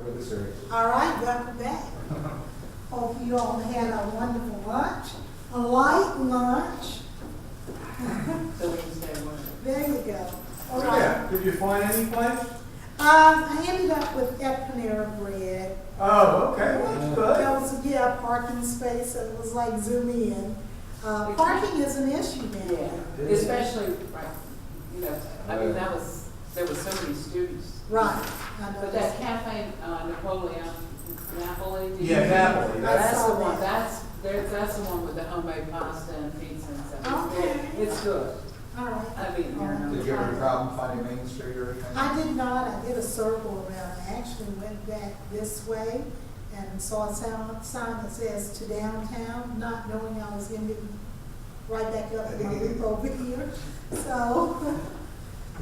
with the series. All right, welcome back. Hope you all had a wonderful lunch, a light lunch. So we can stay away. There you go. All So, right. yeah, did you find any place? I ended up with Panera Bread. Oh, okay, well, that's good. That was, yeah, parking space, so it was like zoom in. Parking is an issue now. Yeah, especially, right, you know, I mean, there was so many students. Right. I know But that Cafe Napoleon, Napoli. did Yeah, you- Napoli, That's I the saw one, that. that's the one with the homemade pasta and pizza and stuff. Okay. It's good. All right. I mean, you're not- Did you have any problem finding Main Street or anything? I did not. I did a circle around. I actually went back this way and saw a sign that says to downtown, not knowing I was ending right back up in my loop over here. So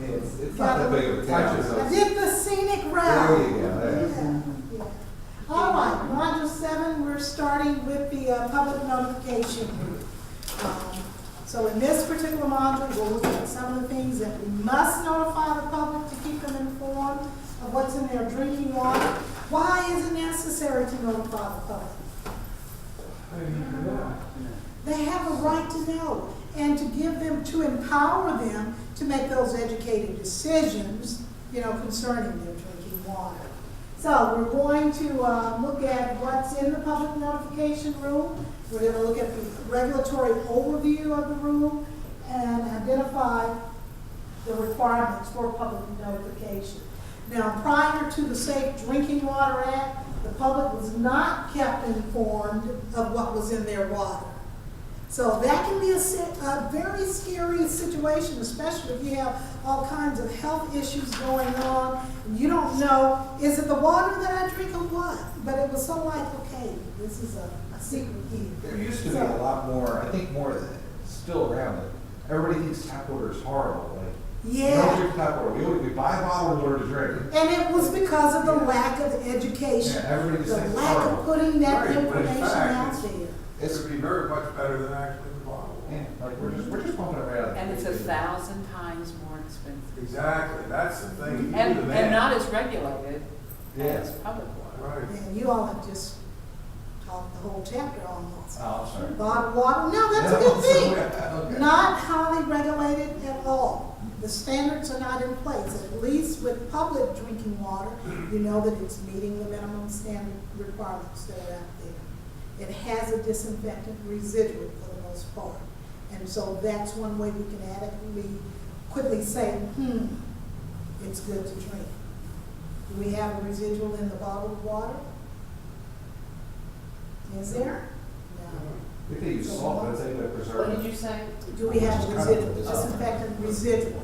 Yeah, it's not that big of a town. I did the scenic route. There you go, there. Yeah. All right, module 7, we're starting with the public notification group. So in this particular module, we'll look at some of the things that we must notify the public to keep them informed of what's in their drinking water. Why is it necessary to notify the public? They have a right to know and to give them, to empower them to make those educated decisions, you know, concerning their drinking water. So we're going to look at what's in the public notification rule. We're going to look at the regulatory overview of the rule and identify the requirements for public notification. Now, prior to the Safe Drinking Water Act, the public was not kept informed of what was in their water. So that can be a very scary situation, especially if you have all kinds of health issues going on. And you don't know, is it the water that I drink or what? But it was so like, okay, this is a secret here. There used to be a lot more, I think more still around it. Everybody thinks tap water is horrible, like, you don't Yeah, drink tap water, we buy bottled water to drink. and it was because of the lack of education, Yeah, everybody just the thinks it's lack of horrible. putting that Right, but in information fact, out it's- there. It's, It'd be very much better than actually the bottle. yeah, like, we're just pumping it right out. And it's 1,000 times more expensive. Exactly, that's the thing. You And do the math. not as regulated Yeah. as public water. Right. And you all have just talked the whole chapter almost. Oh, I'm sorry. Bottled water, no, that's a Yeah, good thing. okay. Not highly regulated at all. The standards are not in place. At least with public drinking water, you know that it's meeting the minimum standard requirements that are out there. It has a disinfectant residual for the most part. And so that's one way we can adequately, quickly say, it's good to drink. Do we have a residual in the bottled water? Is there? No. If they use salt, that's a good What preservative. did you say? Do we have a Just kind of residual, design. disinfectant residual?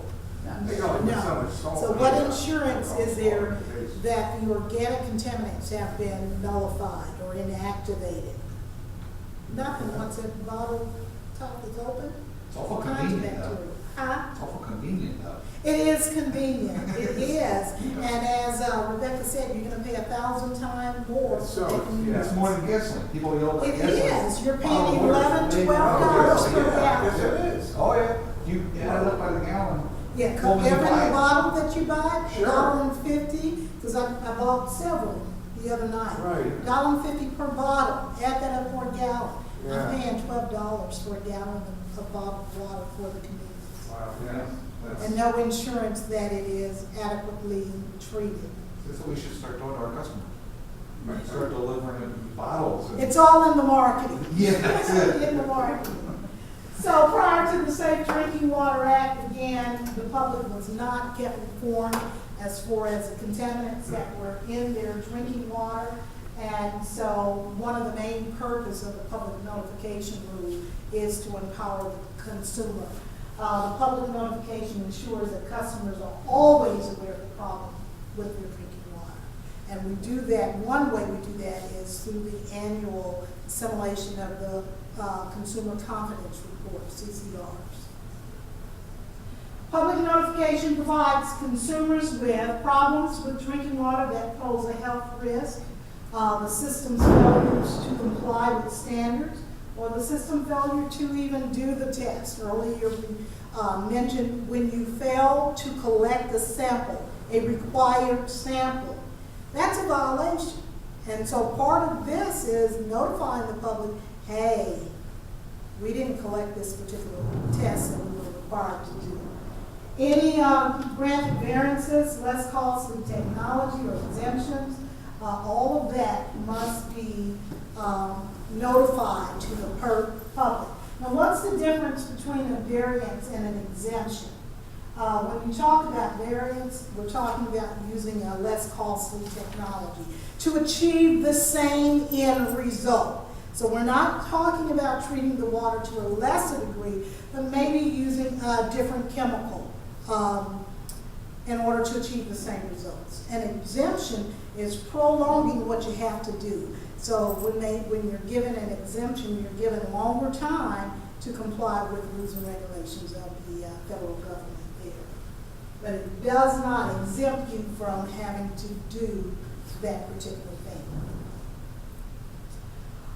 They only put so No. much salt So in what it. insurance is there that the organic contaminants have been nullified or inactivated? Nothing, once a bottle top is open, It's awful all kinds of convenient though. bacteria. Huh? It's awful convenient though. It is convenient, it is, and as Rebecca said, you're gonna pay 1,000 times more. So, for taking yeah. It's more than gasoline, people yell about It gasoline. is, you're Bottled paying water is $11, amazing. $12 per Yes, gallon. it is. Oh, yeah, you add it up by the gallon. Yeah, What would you every buy? bottle that you buy, Sure. $1.50, because I bought several the other night. Right. $1.50 per bottle, add that up for a gallon. Yeah. I'm paying $12 for a gallon of bottled water for the community. Wow, Yeah, yeah. that's, And no insurance that it is adequately treated. that's what we should start doing to our customers. Start delivering in bottles. and- It's all in the marketing. Yeah, that's it. In the marketing. So prior to the Safe Drinking Water Act, again, the public was not kept informed as far as the contaminants that were in their drinking water. And so one of the main purpose of the public notification rule is to empower the consumer. The public notification ensures that customers are always aware of the problem with their drinking water. And we do that, one way we do that is through the annual assimilation of the Consumer Confidence Report, CCRs. Public notification provides consumers with problems with drinking water that pose a health risk, the system's failures to comply with standards, or the system failure to even do the test. Earlier we mentioned when you fail to collect the sample, a required sample, that's a violation. And so part of this is notifying the public, hey, we didn't collect this particular test that we were required to do. Any granted variances, less costly technology or exemptions, all of that must be notified to the public. Now, what's the difference between a variance and an exemption? When you talk about variance, we're talking about using a less costly technology to achieve the same end result. So we're not talking about treating the water to a lesser degree, but maybe using a different chemical in order to achieve the same results. An exemption is prolonging what you have to do. So when you're given an exemption, you're given longer time to comply with rules and regulations of the federal government there. But it does not exempt you from having to do that particular thing.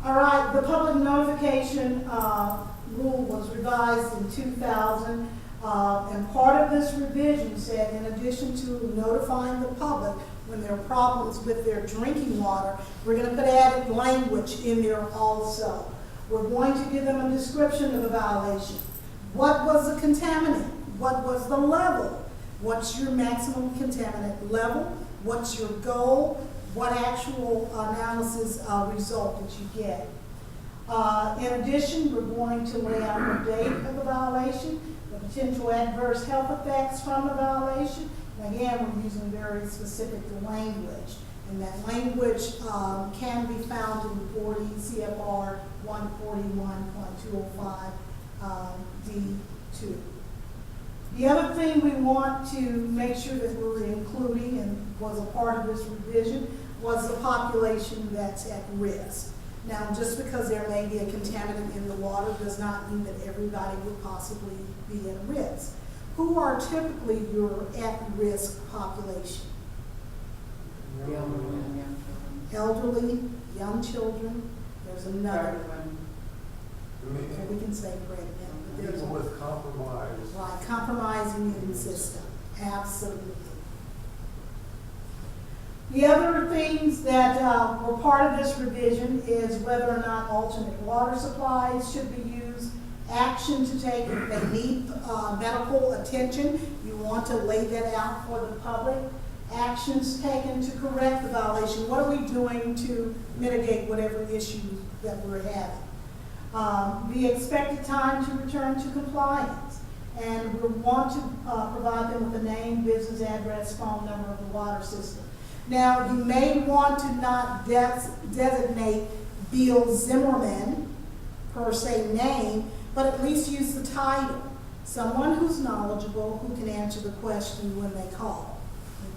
All right, the public notification rule was revised in 2000, and part of this revision said, in addition to notifying the public when there are problems with their drinking water, we're going to put added language in there also. We're going to give them a description of the violation. What was the contaminant? What was the level? What's your maximum contaminant level? What's your goal? What actual analysis result did you get? In addition, we're going to lay out the date of the violation, the potential adverse health effects from the violation. And again, we're using very specific language. And that language can be found in 40 CFR 141.205 D2. The other thing we want to make sure that we're including, and was a part of this revision, was the population that's at risk. Now, just because there may be a contaminant in the water does not mean that everybody would possibly be at risk. Who are typically your at-risk population? Elderly, young children, there's another one. And we can say pregnant. But there's People with compromise. Right, compromising immune system, absolutely. The other things that were part of this revision is whether or not alternate water supplies should be used, action to take if they need medical attention. You want to lay that out for the public. Actions taken to correct the violation. What are we doing to mitigate whatever issues that we're having? The expected time to return to compliance. And we want to provide them with a name, business address, phone number of the water system. Now, you may want to not designate Bill Zimmerman per se name, but at least use the title. Someone who's knowledgeable who can answer the question when they call.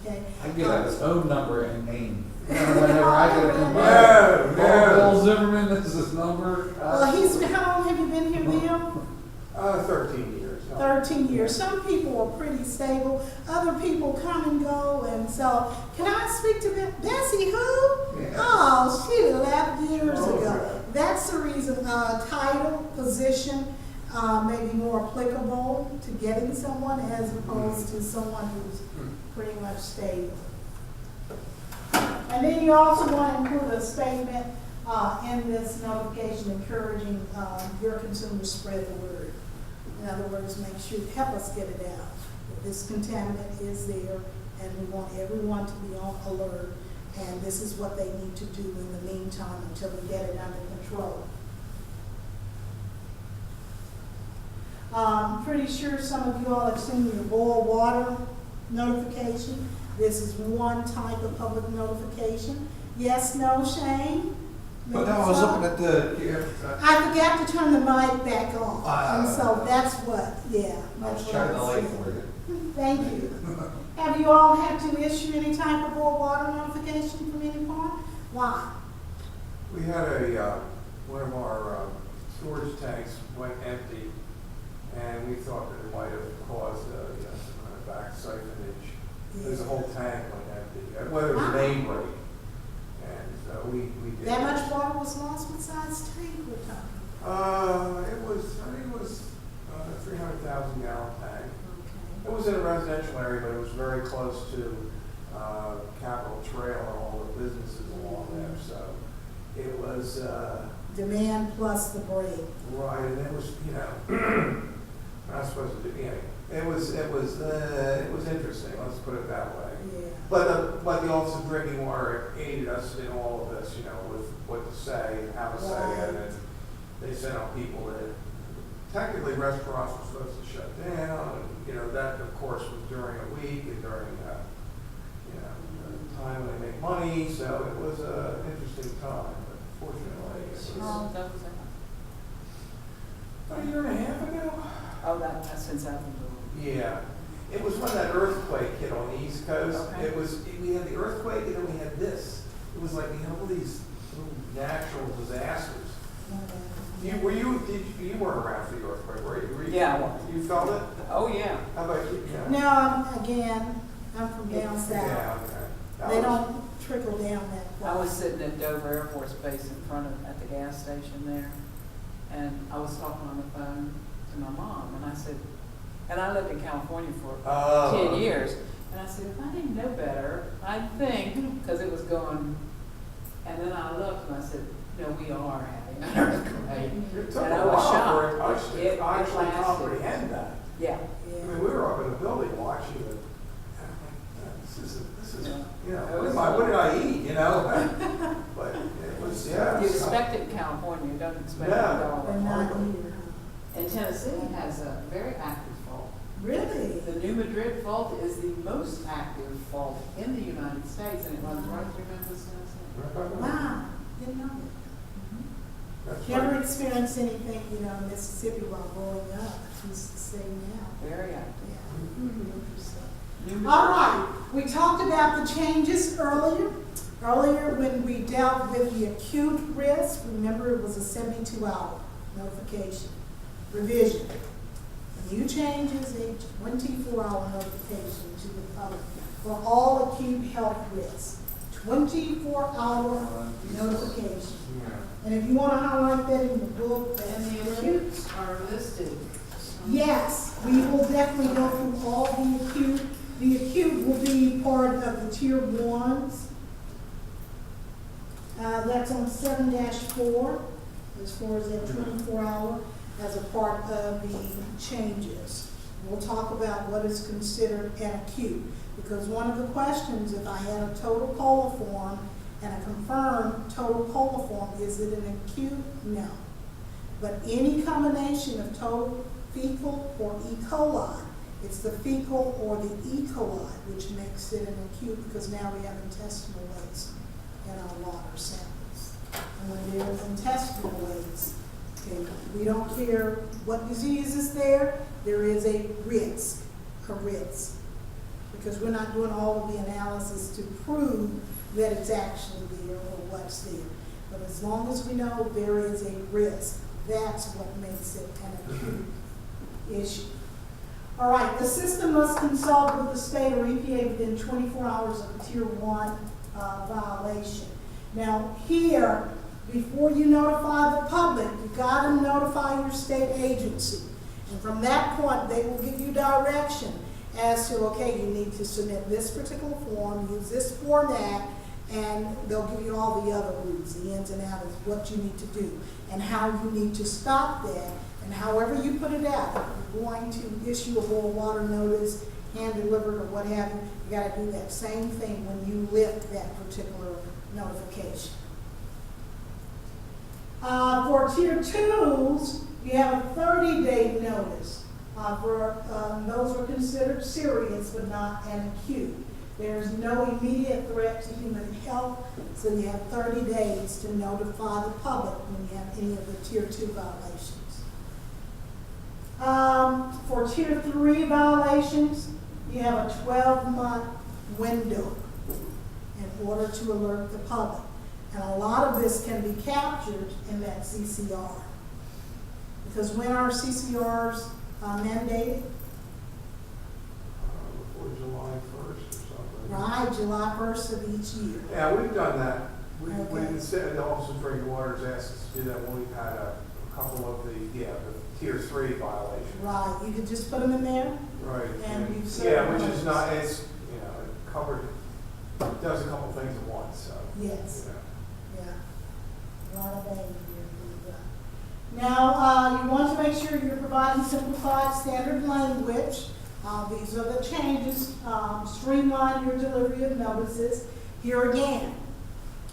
Okay. I give out his phone number and name. Whenever I get a complaint, No. Bill Zimmerman, this is his number. Well, how long have you been here, Bill? 13 years. 13 years. Some people are pretty stable. Other people come and go. And so, can I speak to Bessie who? Yeah. Oh, she left years Oh, ago. okay. That's the reason title, position may be more applicable to getting someone as opposed to someone who's pretty much stable. And then you also want to include a statement in this notification encouraging your consumers to spread the word. In other words, make sure, help us get it out. That this contaminant is there, and we want everyone to be on alert, and this is what they need to do in the meantime until we get it under control. I'm pretty sure some of you all have seen your boil water notification. This is one type of public notification. Yes, no, Shane? But no, I was looking at the, I forgot to turn the mic back on, and so that's what, yeah. I that's was what checking the light said. for you. Thank you. Have you all had to issue any type of boil water notification from any point? Why? We had one of our storage tanks went empty, and we thought that it might have caused some kind of back siphonage. There's a whole tank went empty, whether it was main break. And we did. That much water was lost? What size tank we're talking? I think it was a 300,000 gallon tank. Okay. It was in a residential area, but it was very close to Capitol Trail and all the businesses along there, so it was, Demand plus the break. right, and it was, you know, not supposed to do, you know, it was interesting, let's put it that way. Yeah. But the Office of Drinking Water aided us in all of this, you know, with what to say, how to say it, and they sent out people that, technically restaurants were supposed to shut down, and, you know, that of course was during a week and during, you know, a time when they make money, so it was an interesting time, but fortunately, it was That was about a year and a half ago. Oh, that's since I've been doing. Yeah, it was when that earthquake hit on the East Coast. Okay. We had the earthquake and then we had this. It was like we had all these little natural disasters. You weren't around for the earthquake, were you? Yeah, I was. You felt it? Oh, yeah. How about you? Yeah. No, I'm from down south. Yeah, okay. They don't trickle down that I far. was sitting at Dover Air Force Base in front of, at the gas station there, and I was talking on the phone to my mom, and I said, and I lived in California for Oh. 10 years, and I said, if I didn't know better, I'd think, because it was going, and then I looked and I said, no, we are having an earthquake. It took And a I was while for shocked. us It to actually lasted. comprehend that. Yeah. I mean, we were up in the building watching it. This is, Yeah. you know, It was what did I eat, you know? But it was, yeah. You expect it in California, you don't expect it No. at all. But not here. And Tennessee has a very active fault. Really? The New Madrid fault is the most active fault in the United States, and it runs right through Memphis, Tennessee. Wow, didn't know that. That's Never right. experienced anything, you know, in Mississippi while growing up. It's the same now. Very active. Yeah. Interesting. New Madrid. All right, we talked about the changes earlier. Earlier, when we dealt with the acute risk, remember it was a 72-hour notification revision. The new changes, a 24-hour notification to the public for all acute health risks. 24-hour notification. Yeah. And if you want to highlight that in the book, that's And the great. acutes are listed. Yes, we will definitely go through all the acute. The acute will be part of the tier ones. That's on 7-4, as far as that 24-hour, as a part of the changes. We'll talk about what is considered an acute, because one of the questions, if I had a total coliform and a confirmed total coliform, is it an acute? No. But any combination of total fecal or E. coli, it's the fecal or the E. coli which makes it an acute, because now we have intestinal waste in our water samples. And when there is intestinal waste, okay, we don't care what disease is there, there is a risk, because we're not doing all of the analysis to prove that it's actually there or what's there. But as long as we know there is a risk, that's what makes it an acute issue. All right, the system must consult with the state or EPA within 24 hours of a tier 1 violation. Now here, before you notify the public, you gotta notify your state agency. And from that point, they will give you direction as to, okay, you need to submit this particular form, use this format, and they'll give you all the other rules, the ins and outs of what you need to do, and how you need to stop that, and however you put it out. If you're going to issue a boil water notice, hand delivered or what have you, you gotta do that same thing when you lift that particular notification. For tier 2s, you have a 30-day notice. Those are considered serious but not an acute. There's no immediate threat to human health, so you have 30 days to notify the public when you have any of the tier 2 violations. For tier 3 violations, you have a 12-month window in order to alert the public. And a lot of this can be captured in that CCR. Because when are CCRs mandated? Before July 1st or something. Right, July 1st of each year. Yeah, we've done that. We, Okay. instead, the Office of Drinking Water has asked us to do that when we've had a couple of the tier 3 violations. Right, you could just put them in there. Right. And we've Yeah, served which is those. not, it's, you know, it covered does a couple things at once, so. Yes. you know. Yeah. A lot of things being done. Now, you want to make sure you're providing simplified standard language. These are the changes. Streamline your delivery of notices. Here again,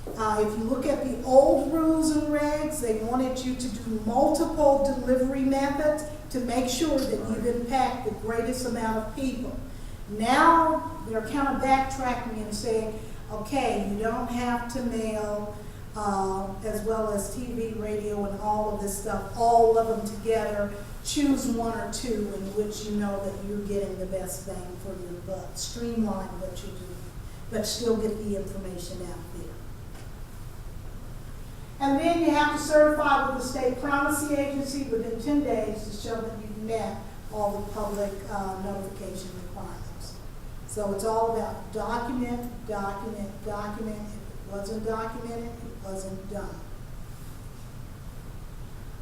if you look at the old rules and regs, they wanted you to do multiple delivery methods to make sure that you impact the greatest amount of people. Now, they're kind of backtracking and saying, okay, you don't have to mail as well as TV, radio, and all of this stuff, all of them together. Choose one or two in which you know that you're getting the best bang for your buck. Streamline what you do, but still get the information out there. And then you have to certify with the state primacy agency within 10 days to show that you've met all the public notification requirements. So it's all about document, document, document. If it wasn't documented, it wasn't done.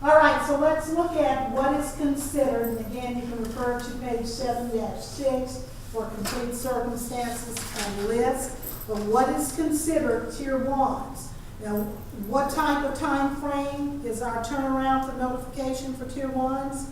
All right, so let's look at what is considered. And again, you can refer to page 7-6 for complete circumstances and list. But what is considered tier 1s? Now, what type of time frame is our turnaround for notification for tier 1s?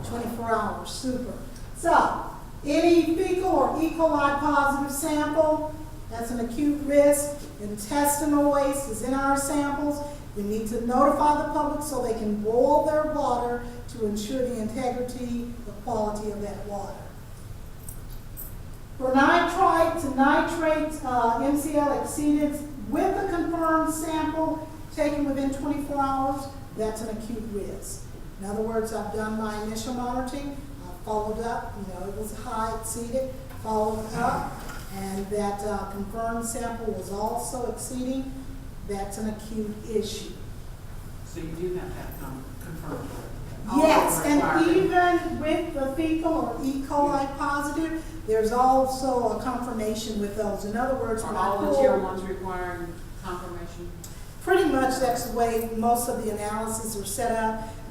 24 hours, super. So, any fecal or E. coli positive sample, that's an acute risk. Intestinal waste is in our samples. We need to notify the public so they can boil their water to ensure the integrity, the quality of that water. For nitrite to nitrate MCL exceeded with a confirmed sample taken within 24 hours, that's an acute risk. In other words, I've done my initial monitoring, I followed up, it was high, exceeded, followed up, and that confirmed sample was also exceeding. That's an acute issue. So you do have to have confirmed. Yes, and even with the fecal or E. coli positive, there's also a confirmation with those. In other words, Are when I all the pull, tier 1s requiring confirmation? pretty much that's the way most of the analyses are set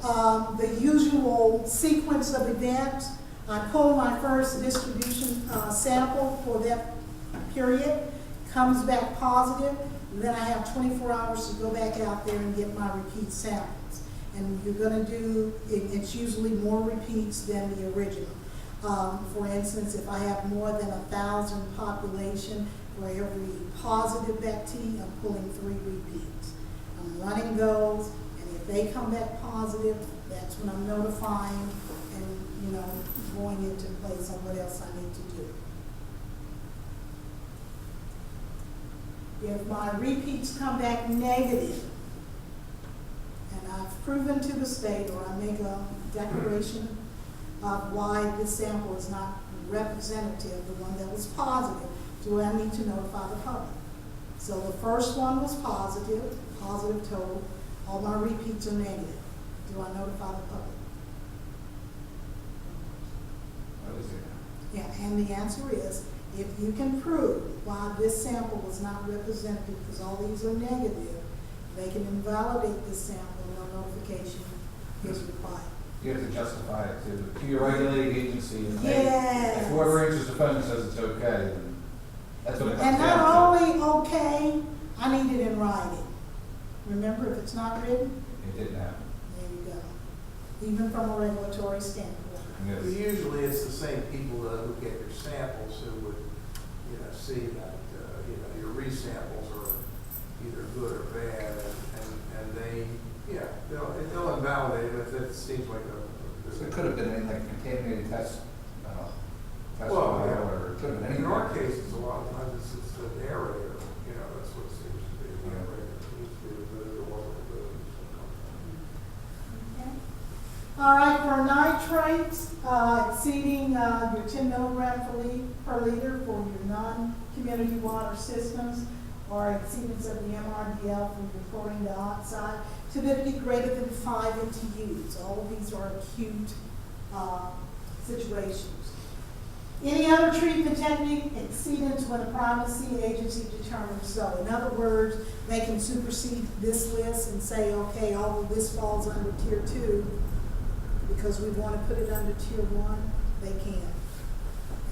up. The usual sequence of events, I pull my first distribution sample for that period, comes back positive, then I have 24 hours to go back out there and get my repeat samples. And you're going to do, it's usually more repeats than the original. For instance, if I have more than 1,000 population, for every positive bacteria, I'm pulling 3 repeats. I'm running those, and if they come back positive, that's when I'm notifying and, going into place on what else I need to do. If my repeats come back negative, and I've proven to the state, or I make a declaration of why this sample is not representative, the one that was positive, do I need to notify the public? So the first one was positive total, all my repeats are negative. Do I notify the public? Yeah, and the answer is, if you can prove why this sample was not representative, because all these are negative, they can invalidate this sample and no notification is required. You have to justify it to your regulating agency. And Yes. if whoever answers the phone says it's okay, then that's what it comes And down to. not only okay, I need it in writing. Remember, if it's not written, It didn't happen. there you go. Even from a regulatory standpoint. Yes. Usually it's the same people who get your samples who would, see that, your resamples are either good or bad, and they, they'll invalidate it if it seems like So it could have been in like a contaminated test Well, file, yeah. or it could have been In anything. our cases, a lot of times it's an aerator, that's what it seems to be, an aerator. It needs to be removed or wasn't removed. Okay. All right, for nitrates, exceeding your 10 milligram per liter for your non-community water systems, or exceedance of the MRDL for your chlorine dioxide, typically greater than 5 NTUs. All of these are acute situations. Any other treatment technique exceedance when a primacy agency determines so. In other words, they can supersede this list and say, okay, all of this falls under tier 2, because we want to put it under tier 1. They can't.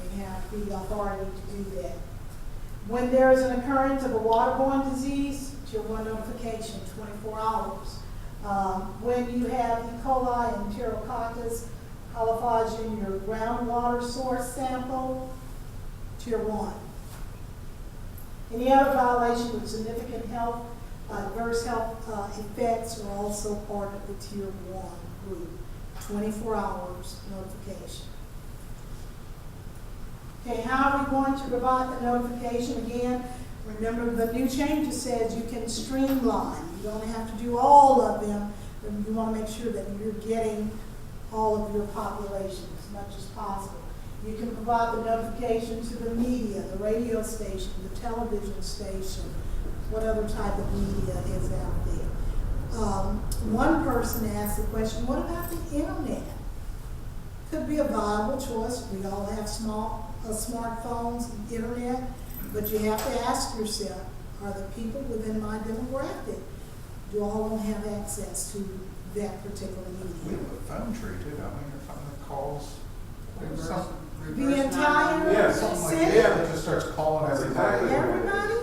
They have the authority to do that. When there is an occurrence of a waterborne disease, Tier 1 notification, 24 hours. When you have E. coli and Enterococcus coliformis in your groundwater source sample, Tier 1. Any other violation with significant health, adverse health effects are also part of the Tier 1 group. 24 hours notification. Okay, how are we going to provide the notification? Again, remember the new change says you can streamline. You don't have to do all of them, but you want to make sure that you're getting all of your population as much as possible. You can provide the notification to the media, the radio station, the television station, what other type of media is out there. One person asked the question, what about the internet? Could be a viable choice. We all have smartphones and internet, but you have to ask yourself, are the people within my demographic, do all of them have access to that particular We media? have a phone tree too, don't we, or something that calls? Reverse- Something The entire Yeah, something like city? that, that just starts calling That's everybody. exactly- Everybody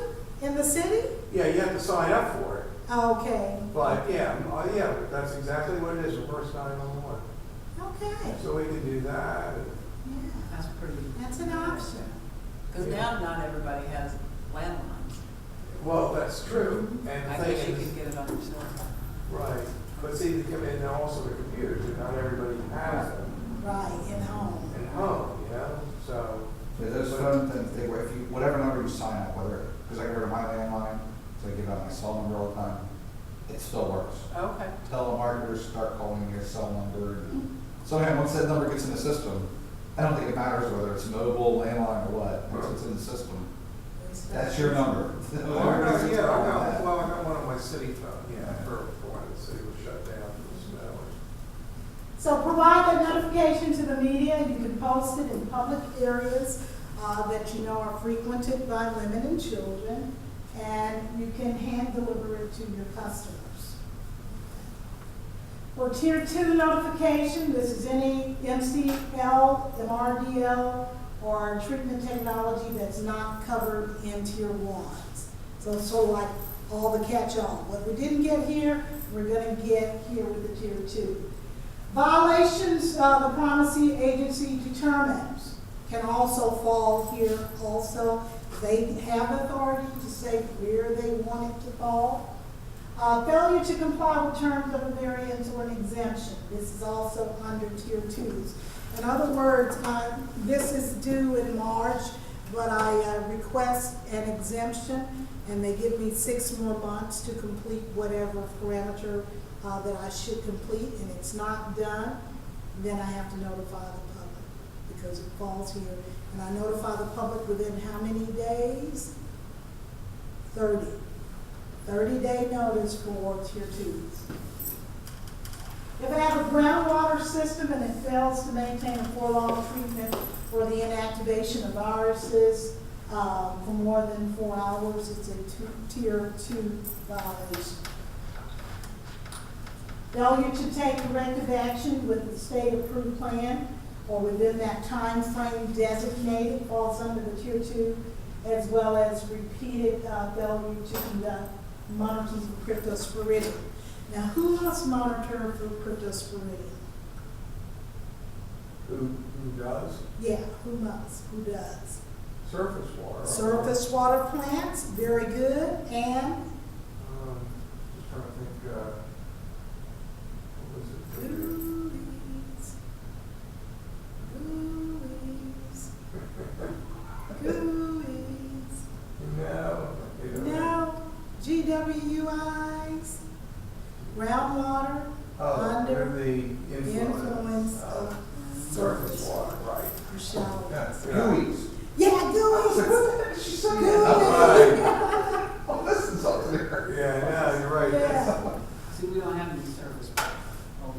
in the city? Yeah, you have to sign up for it, Okay, but yeah, but that's exactly what it is, reverse 911. okay, So we can do that. yeah, That's pretty. that's an option. Because now not everybody has landlines. Well, that's true, and I the thing guess you is, can get it on your cell phone. right, but see, and also the computers, not everybody has them Right, in home. at home, you know, so. Yeah, those phone things, if you, whatever number you sign up, whether, because I get rid of my landline, so I give out my cell number all the time, it still works. Okay. Telemarketers start calling your cell number, and somehow once that number gets in the system, I don't think it matters whether it's mobile, landline, or what, once it's in the system, that's your number. Well, I got one on my city phone, yeah, for when the city was shut down for the snow. So provide that notification to the media. You can post it in public areas that you know are frequented by women and children, and you can hand deliver it to your customers. For Tier 2 notification, this is any MCL, MRDL, or treatment technology that's not covered in Tier 1s. So it's sort of like all the catch-all. What we didn't get here, we're going to get here with the Tier 2. Violations the primacy agency determines can also fall here also. They have authority to say where they want it to fall. Failure to comply with terms of a variance or an exemption. This is also under Tier 2s. In other words, this is due in March, but I request an exemption, and they give me 6 more months to complete whatever parameter that I should complete, and it's not done, then I have to notify the public because it falls here. And I notify the public within how many days? 30. 30-day notice for Tier 2s. If I have a groundwater system and it fails to maintain a prolonged treatment for the inactivation of viruses for more than 4 hours, it's a Tier 2 violation. Failure to take corrective action with the state-approved plan or within that time frame designated falls under the Tier 2, as well as repeated failure to conduct monitoring for cryptosporidium. Now, who must monitor for cryptosporidium? Who does? Yeah, who must? Who does? Surface water. Surface water plants, very good, and Just trying to think, what was it? Gooey's. Gooey's. No. they don't. No, GWIs, groundwater, under the influence of surface water, right. or shallow. Gooey's. Yeah, gooey's. She said Gooey. that. Oh, listen, something there. Yeah, no, you're right. Yeah. See, we don't have any service. Oh,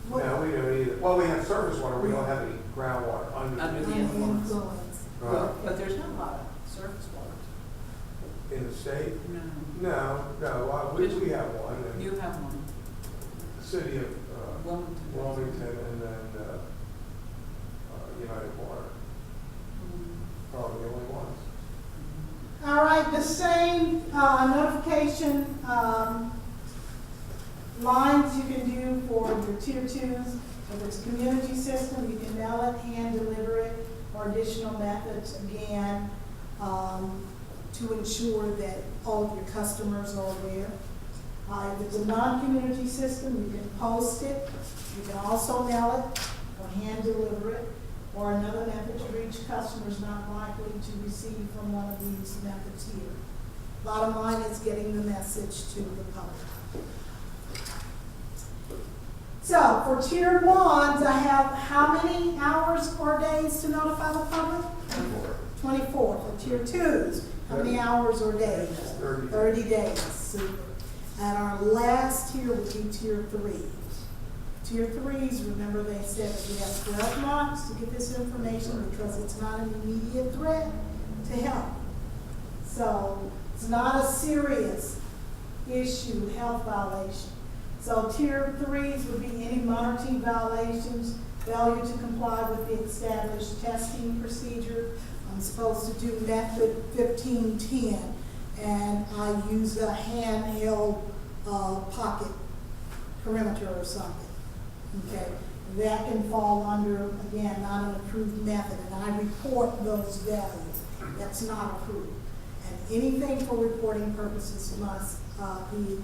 No, we don't either. Well, we have surface water, we don't have any groundwater under. Under the Under influence. influence. But, but there's not a lot of surface water. In the state? No. No, we have one in You have one. the city of Wilmington. Wilmington and then United Water, Mm. probably the only ones. All same notification lines you can do for your tier 2s. If it's community system, you can mail it, hand deliver it, or additional methods, again, to ensure that all of your customers are aware. If it's a non-community system, you can post it. You can also mail it or hand deliver it, or another method to reach customers not likely to receive from one of these methods here. Bottom line is getting the message to the public. So for tier 1s, I have how many hours or days to notify the public? 24. For tier 2s, how many hours or days? 30 days. Super. And our last tier would be tier 3s. Tier 3s, remember they said that we have 12 months to get this information because it's not an immediate threat to health. So it's not a serious issue, health violation. So tier 3s would be any monitoring violations, failure to comply with the established testing procedure. I'm supposed to do method 1510, and I use a handheld pocket perimeter or something. Okay, that can fall under, again, not an approved method, and I report those values. That's not approved. And anything for reporting purposes must be,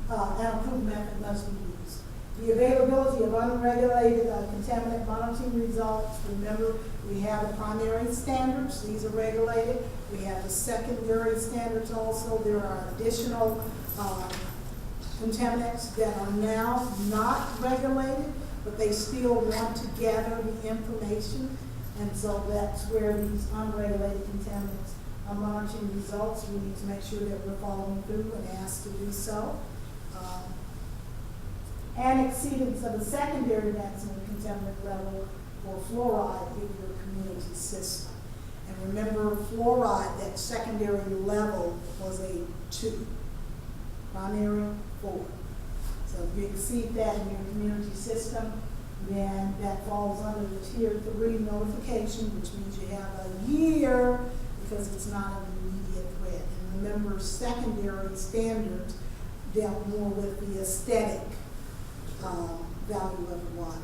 an approved method must be used. The availability of unregulated contaminant monitoring results. Remember, we have the primary standards. These are regulated. We have the secondary standards also. There are additional contaminants that are now not regulated, but they still want to gather the information. And so that's where these unregulated contaminants are monitoring results. We need to make sure that we're following through and asked to do so. And exceedance of the secondary maximum contaminant level for fluoride in your community system. And remember, fluoride, that secondary level was a 2, primary 4. So if you exceed that in your community system, then that falls under the tier 3 notification, which means you have a year because it's not an immediate threat. And remember, secondary standards dealt more with the aesthetic value of the water.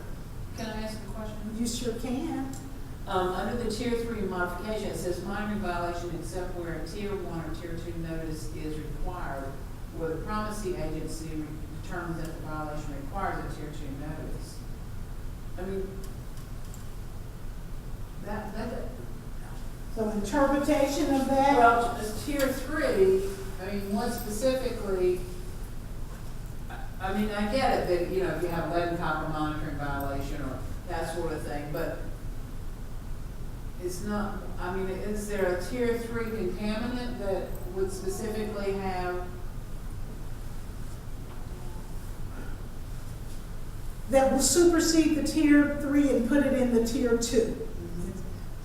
Can I ask a question? You sure can. Under the tier 3 modification, it says minor violation except where a tier 1 or tier 2 notice is required, where the primacy agency determines that the violation requires a tier 2 notice. I mean, that So interpretation of that. well, as tier 3, I mean, what specifically, I mean, I get it that, you know, if you have lead and copper monitoring violation or that sort of thing, but it's not, I mean, is there a tier 3 contaminant that would specifically have? That will supersede the tier 3 and put it in the tier 2.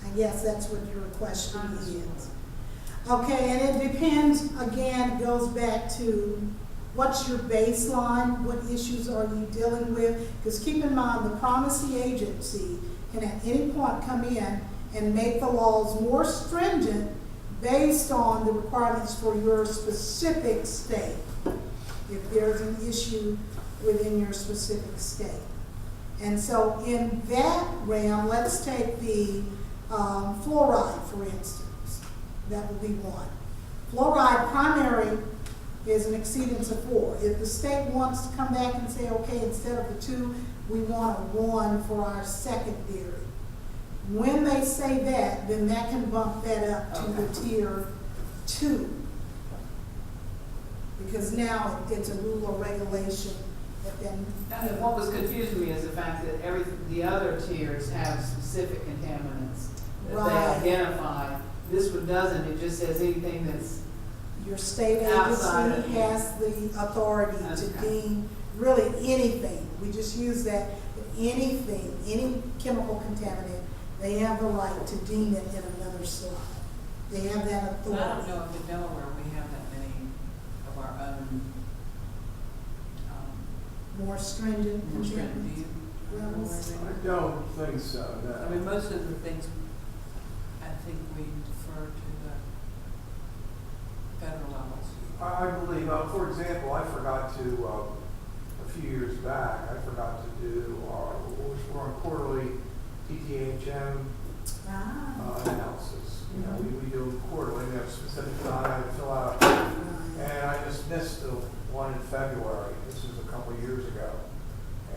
I guess that's what your question is. Okay, and it depends, again, it goes back to what's your baseline, what issues are you dealing with? Because keep in mind, the primacy agency can at any point come in and make the laws more stringent based on the requirements for your specific state, if there's an issue within your specific state. And so in that realm, let's take the fluoride, for instance. That would be 1. Fluoride primary is an exceedance of 4. If the state wants to come back and say, okay, instead of the 2, we want a 1 for our secondary. When they say that, then that can bump that up to the tier 2. Because now it's a rule or regulation that then. And what was confusing me is the fact that the other tiers have specific contaminants that Right. they identify. This one doesn't, it just says anything that's, Your state Outside of agency it. has the authority to Okay. deem really anything. We just use that, anything, any chemical contaminant, they have the right to deem it in another slot. They have that I authority. don't know if in Delaware we have that many of our own, More stringent more stringent. Do contaminants. you know Levels. where I they are? don't think so, no. I mean, most of the things, I think we defer to federal levels? I believe, for example, I forgot to, a few years back, I forgot to do, we're on quarterly TTHM analysis. You know, we do quarterly, we have specific data to fill out. And I just missed the one in February. This was a couple of years ago.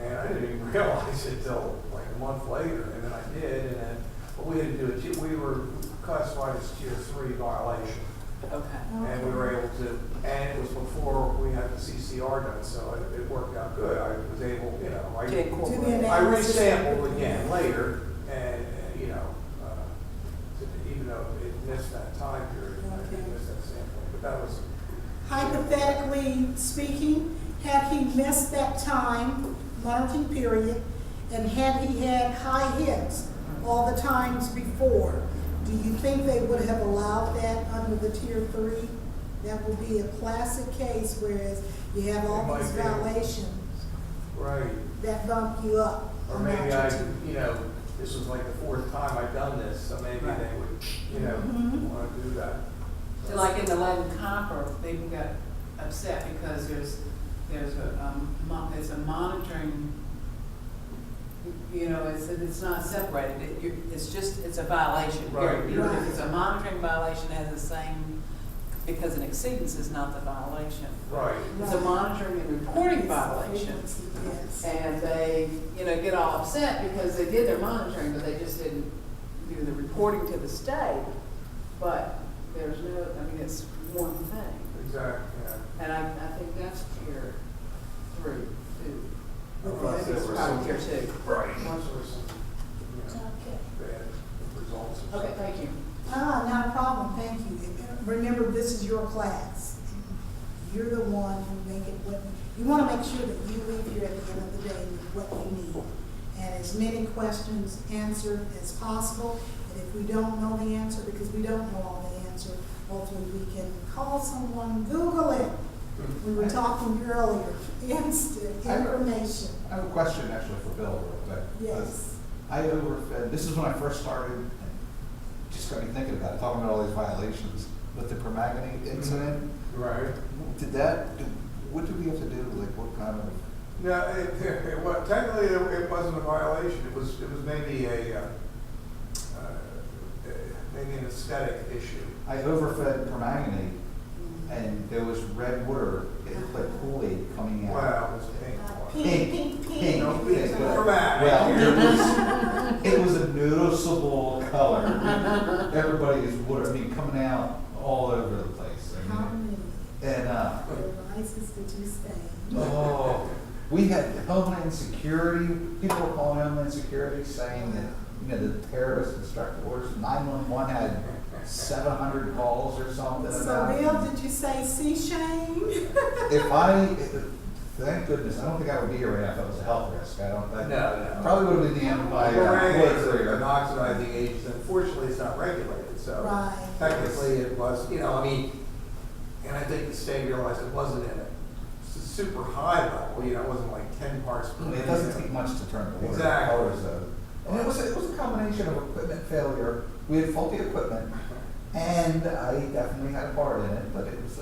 And I didn't even realize it till like a month later. And then I did, and then, but we had to do it, we were classified as tier 3 violation. Okay. And we were able to, and it was before we had the CCR done, so it worked out good. I was able, you know, I resampled again later, and you know, even though it missed that time period, I didn't miss that sampling, but that was. Hypothetically speaking, had he missed that time, monitoring period, and had he had high hits all the times before, do you think they would have allowed that under the tier 3? That would be a classic case, whereas you have all these violations Right. that bump you up. Or maybe you know, this was like the 4th time I've done this, so maybe they would, you know, want to do that. So like in the lead and copper, people got upset because there's a monitoring, you know, it's not separated. It's a violation. Right. If it's a monitoring violation, it has the same, because an exceedance is not the violation. Right. It's a monitoring and reporting violation. Yes. And they, you know, get all upset because they did their monitoring, but they just didn't do the reporting to the state. But there's no, I mean, it's one thing. Exactly, yeah. And I think that's tier 3 too. Unless there It's were probably some- tier 2. Right. Unless there were some, you know, Okay. bad results. or Okay, something. thank you. Not a problem, thank you. Remember, this is your class. You're the one who make it what, you want to make sure that you leave here at the end of the day with what you need. And as many questions answered as possible. And if we don't know the answer, because we don't know all the answer, hopefully we can call someone, Google it. We were talking earlier, instant information. I have a question actually for Bill real quick. Yes. I overfed, this is when I first started, and just got me thinking about it, talking about all these violations with the permanganate incident. Right. What did we have to do, like what kind of? No, well, technically it wasn't a violation. It was maybe maybe an aesthetic issue. I overfed permanganate and there was red water, it looked like Kool-Aid coming out. Well, it was pink. Pink. No, Yeah, it's good. dramatic. Well, it was a noticeable color. Everybody is water, I mean, coming out all over the place. I How mean, many and, devices did you stay? oh, we had Homeland Security, people were calling Homeland Security saying that, you know, the terrorist instructor orders, 911 had 700 calls or something So, about. Bill, did you say sea shame? Thank goodness, I don't think I would be here right now if it was a health risk. No. Probably would have been the end of my Permanganate is career. an oxidizing agent. Unfortunately, it's not regulated, so Right. technically it was, you know, I mean, and I think the state realized it wasn't in a super high level, you know, it wasn't like 10 parts per million. It doesn't take much to turn the water Exactly. colors though. And it was a combination of equipment failure. We had faulty equipment, and I definitely had a part in it. But it was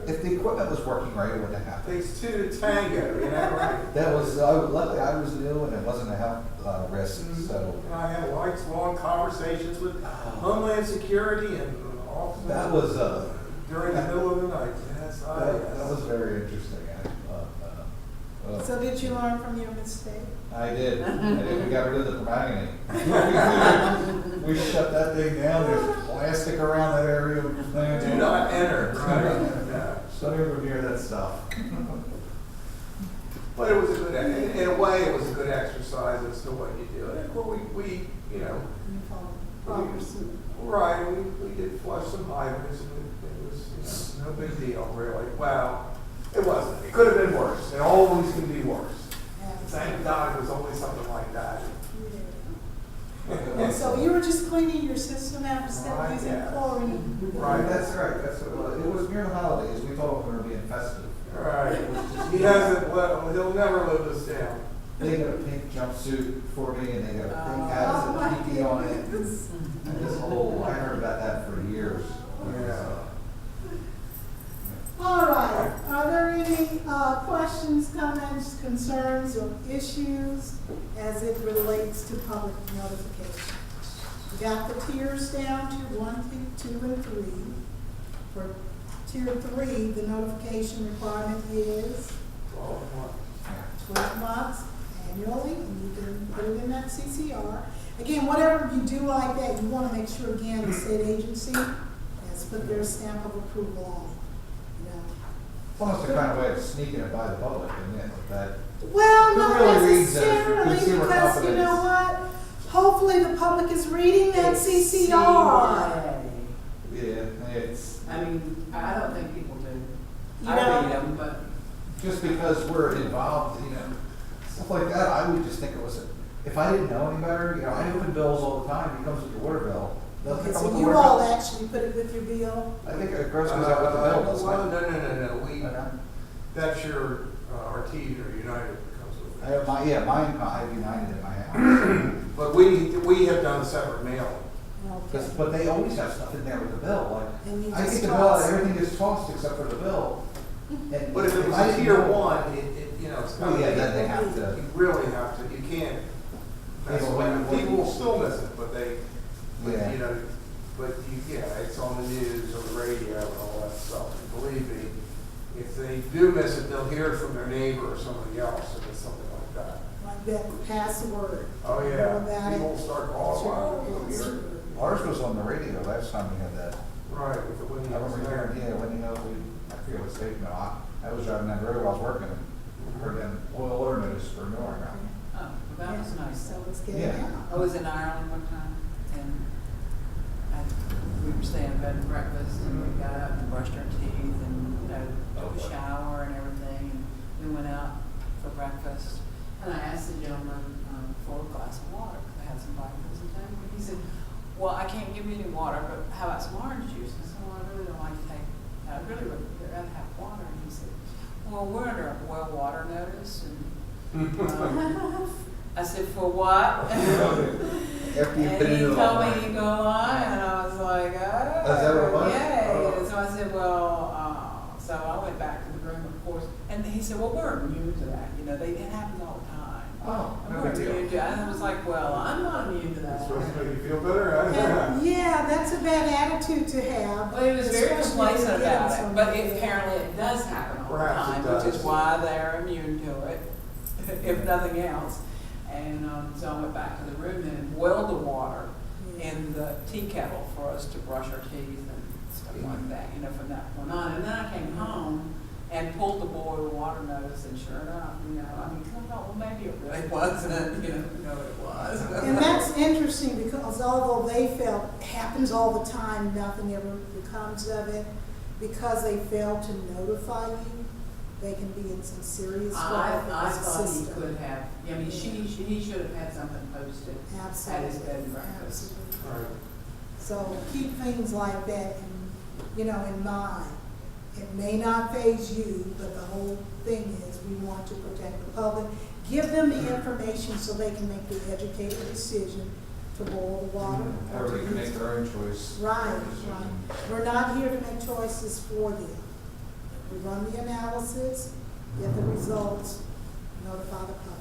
if the equipment was working right, it wouldn't have happened. Takes 2 to tango, you know, right? That was luckily I was new, and it wasn't a health risk. So And I had long conversations with Homeland Security and all that was during the middle of the night. Yes, that was very interesting. So did you learn from your mistake? I did. We got rid of the permanganate. We shut that thing down. There's plastic around that area. Do not enter. Right? Yeah. Don't ever near that stuff. But it was a good, in a way, it was a good exercise as to what you do. And well, we you know, You follow suit. right, we did flush some hydrants, and it was, you know, no big deal, really. Well, it wasn't. It could have been worse. It always can be worse. Thank God it was always something like that. And so you were just cleaning your system out instead Right, of using yeah. chlorine? Right, that's right. That's what it was. It was near the holidays. We thought we were being festive. Right. He hasn't, he'll never live this down. They got a pink jumpsuit for me, and they got a pink Oh, hat my with a tiki on it. goodness. And this whole, I heard about that for years. Yeah. to public notification. We got the tiers down to 1, 2, and 3. For tier 3, the notification requirement is 12 months annually, and you can put it in that CCR. Again, whatever you do like that, you want to make sure, again, the state agency has put their stamp of approval on it. You know. It's almost a kind of way of sneaking it by the public, isn't it? That Well, Who not really reads those for necessarily, consumer because you know confidence? what? Hopefully the public is reading that CCR. yeah, it's I mean, I don't think people do. You I know- read them, but just because we're involved, stuff like that. I would just think it was. If I didn't know any better, I open bills all the time. It comes with your water bill. They'll Okay, come with so the you water all bill. actually put it with your bill? I think it gross goes out with the bill, doesn't Well, it? no. That's your Artesian or United comes with I it. have mine. I have United in my house. But we have done separate mailing. Okay. But they always have stuff in there with the bill. And you Like I just get the bill, toss and it. everything gets tossed except for the bill. And But if it was I a didn't tier know- 1, it's Oh yeah, then they have to. You really have to, you can't mess Yeah, but around. when- People will still miss it, but Yeah. it's on the news, on the radio and all that stuff. And believe me, if they do miss it, they'll hear it from their neighbor or somebody else, if it's something like that. Like that, pass the word. Oh, Know yeah, about people it. will start calling. Sure. Ours was on the radio last time we had that. Right, with the windy. I remember hearing, I forget what station, I was driving down the road while I was working and heard an oil order notice for Newark. Oh, that was nice. So let's get it Yeah. out. I was in Ireland one time, and we were staying in bed and breakfast, and we got up and brushed our teeth, and, took a shower and everything, and we went out for breakfast. And I asked the gentleman for a glass of water, because I had some vitamins and things, and he said, well, I can't give you any water, but how about some orange juice? I said, well, I really don't like to take, I really would rather have water. And he said, well, we're under a boil water notice, and I said, for what? After you've And been he in it told all me night. to go on, and I was like, oh. Is that what it was? Yeah, Oh. so I said, well, so I went back to the room, of course, and he said, well, we're immune to that, it happens all the time. Oh, And no we're big deal. immune to it. And I was like, well, I'm not immune to It's that. supposed to make you feel better, And, yeah, that's a bad attitude to have. Well, he was very especially complacent if you're about getting it, but somebody. apparently it does happen all the Perhaps it time, which does. is why they're immune to it, if nothing else. And so I went back to the room and boiled the water in the tea kettle for us to brush our teeth and stuff like that, from that point on. And then I came home and pulled the boiled water notice, and sure enough, because I thought, well, maybe it really wasn't, no, it was. And that's interesting, because although they felt, it happens all the time, nothing ever becomes of it, because they failed to notify you, they can be in some serious trouble I with the thought he system. could have, he should have had something posted at Absolutely. his bed and breakfast. Absolutely. Right. So keep things like that in mind. It may not faze you, but the whole thing is we want to protect the public. Give them the information so they can make the educated decision to boil the water. or to Everybody can use make their own choice. Right. We're not here to make choices for them. We run the analysis, get the results, notify the public.